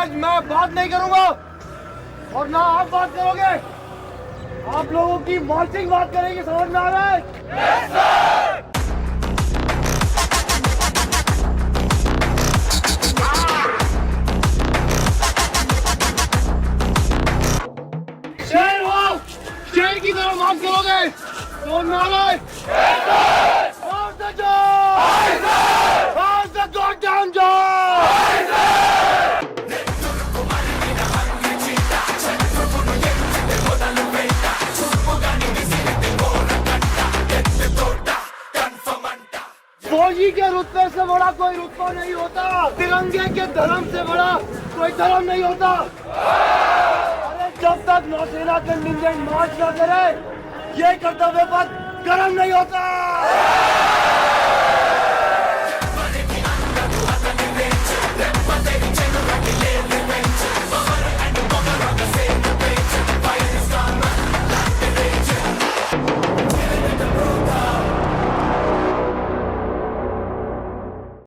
आज मैं बात नहीं करूंगा और ना आप बात करोगे। आप लोगों की मार्चिंग बात करेंगे, समझ में आ रहा है? Yes, sir! शेर हो, शेर की तरह बात करोगे, समझ में आ रहा है? Yes, sir! How's the job? Yes, sir! How's the goddamn job? Yes, sir! फौजी के रुतबे से बड़ा कोई रुतबा नहीं होता, तिरंगे के धर्म से बड़ा कोई धर्म नहीं होता। अरे जब तक नौसेना कंटिंजेंट मार्च न करे, ये कर्तव्य पथ गर्म नहीं होता।